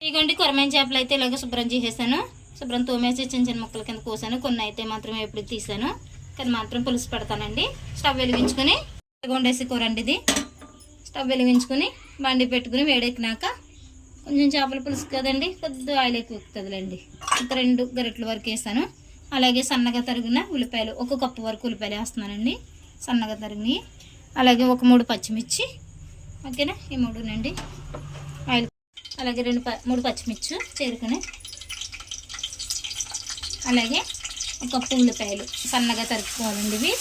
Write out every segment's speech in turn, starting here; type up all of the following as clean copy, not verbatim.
ఇగోండి కొరమైన చేపలు అయితే ఇలాగ శుభ్రం చేసేసాను. శుభ్రం తోమేసి చిన్న చిన్న ముక్కల కింద కోసాను. కొన్ని అయితే మాత్రం ఎప్పుడు తీసాను, కానీ మాత్రం పులుసు పెడతానండి. స్టవ్ వెలిగించుకొని వండేసి కూర అండి ఇది. స్టవ్ వెలిగించుకొని బండి పెట్టుకుని వేడెక్కినాక కొంచెం చేపల పులుసు కదండి, కొద్దిగా ఆయిల్ ఎక్కువ ఎక్కుతుందిలేండి. ఒక 2 గరిటెల వరకు వేసాను. అలాగే సన్నగా తరిగిన ఉల్లిపాయలు, 1 కప్పు వరకు ఉల్లిపాయలు వేస్తున్నానండి సన్నగా తరిగినవి. అలాగే ఒక 3 పచ్చిమిర్చి, ఓకేనా, ఈ 3నండి. ఆయిల్ అలాగే 3 పచ్చిమిర్చి చేరుకుని, అలాగే 1 కప్పు ఉల్లిపాయలు సన్నగా తరుక్కోవాలండి. ఇవి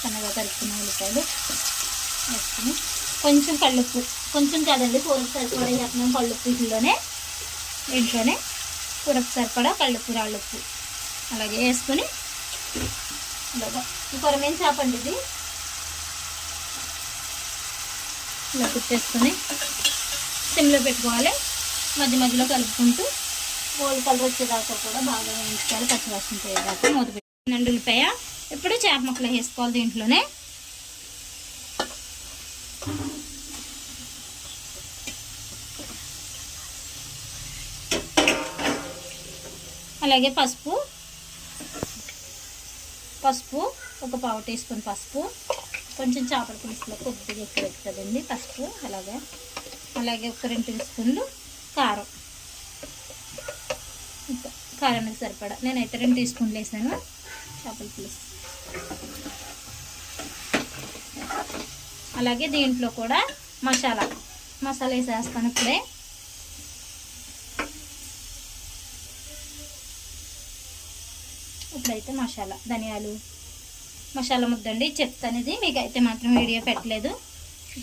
సన్నగా తరుక్కున్న ఉల్లిపాయలు వేసుకుని కొంచెం కళ్ళుప్పు, కొంచెం కాదండి కూరకు సరిపడా వేస్తున్నాం కళ్ళుప్పు. ఇంట్లోనే కూరకు సరిపడా కళ్ళుప్పు, రాళ్ళుప్పు అలాగే వేసుకొని ఇలాగా కొరమేం చేపండి ఇది. ఇలా కుట్టేసుకొని సిమ్లో పెట్టుకోవాలి. మధ్య మధ్యలో కలుపుకుంటూ గోల్డ్ కలర్ వచ్చేదాకా కూడా బాగా వేయించుకోవాలి. పచ్చివాసన పోయేదాకా మూత పెట్టి ఉల్లిపాయ. ఇప్పుడు చేప ముక్కలు వేసుకోవాలి దీంట్లోనే. అలాగే పసుపు 1 పావు టీ స్పూన్ పసుపు. కొంచెం చేపల పులుసులో కొద్దిగా ఎక్కువ పెట్టుతుందండి పసుపు. అలాగే ఒక 2 టీ స్పూన్లు కారం, కారానికి సరిపడా. నేనైతే 2 టీ స్పూన్లు వేసాను చేపల పులుసు. అలాగే దీంట్లో కూడా మసాలా వేసేస్తాను ఇప్పుడే. ఇప్పుడైతే ధనియాలు మసాలా ముద్దండి చెప్తాను. ఇది మీకు అయితే మాత్రం వీడియో పెట్టలేదు,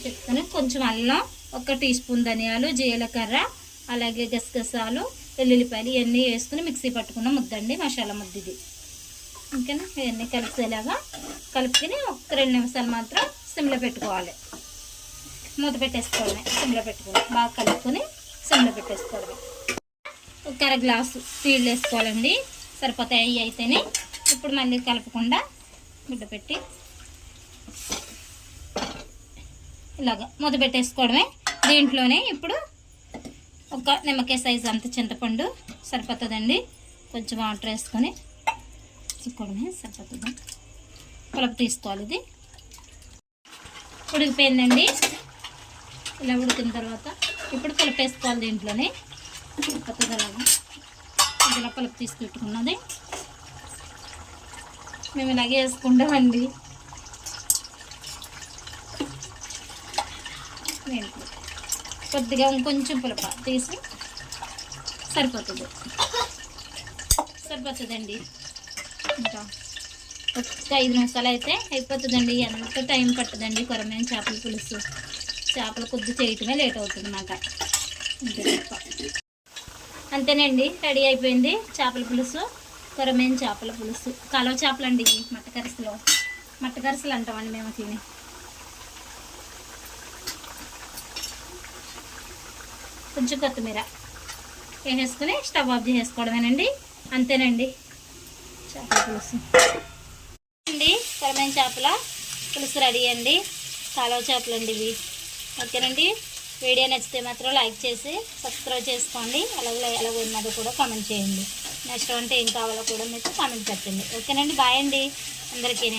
చెప్తాను. కొంచెం అల్లం, 1 టీ స్పూన్ ధనియాలు, జీలకర్ర, అలాగే గసగసాలు, వెల్లుల్లిపాయలు ఇవన్నీ వేసుకుని మిక్సీ పట్టుకున్న ముద్దండి, మసాలా ముద్ద ఇది. ఓకేనా, ఇవన్నీ కలిసేలాగా కలుపుకొని ఒక 2 నిమిషాలు మాత్రం సిమ్లో పెట్టుకోవాలి. మూత పెట్టేసుకోవడమే, సిమ్లో పెట్టుకోవాలి. బాగా కలుపుకొని సిమ్లో పెట్టేసుకోవడమే. 1 అర గ్లాసు నీళ్ళు వేసుకోవాలండి, సరిపోతాయి అవి అయితేనే. ఇప్పుడు మళ్ళీ కలపకుండా గుడ్డ పెట్టి ఇలాగా మూత పెట్టేసుకోవడమే. దీంట్లోనే ఇప్పుడు 1 నిమ్మకాయ సైజు అంత చింతపండు సరిపోతుందండి. కొంచెం వాటర్ వేసుకొని చిక్కుకోవడమే సరిపోతుంది. పులుపు తీసుకోవాలి. ఇది ఉడికిపోయిందండి. ఇలా ఉడికిన తర్వాత ఇప్పుడు పులుపు వేసుకోవాలి దీంట్లోనే. సరిపోతుంది అలాగా. ఇలా పులుపు తీసి పెట్టుకున్నది మేము ఇలాగే వేసుకుంటామండి. కొద్దిగా ఇంకొంచెం పులుపు తీసి సరిపోతుందండి. ఇంకా ఒక 5 నిమిషాలు అయితే అయిపోతుందండి. ఎంత టైం పట్టదండి కొరమైన చేపల పులుసు. చేపల కొద్ది చేయటమే లేట్ అవుతుంది అన్నమాట. అంతేనండి, రెడీ అయిపోయింది చేపల పులుసు, కొరమైన చేపల పులుసు. కాలువ చేపలు అండి ఇవి, మట్టకరసలు అంటామండి మేము తిని. కొంచెం కొత్తిమీర వేసేసుకుని స్టవ్ ఆఫ్ చేసుకోవడమేనండి. అంతేనండి చేపల పులుసు అండి. కొరమైన చేపల పులుసు రెడీ అండి. కాలువ చేపలు అండి ఇవి. ఓకేనండి, వీడియో నచ్చితే మాత్రం లైక్ చేసి సబ్స్క్రైబ్ చేసుకోండి. అలాగే ఉన్నది కూడా కామెంట్ చేయండి. నెక్స్ట్ అంటే ఏం కావాలో కూడా మీకు కామెంట్ పెట్టండి. ఓకేనండి, బాయ్ అండి అందరికీ.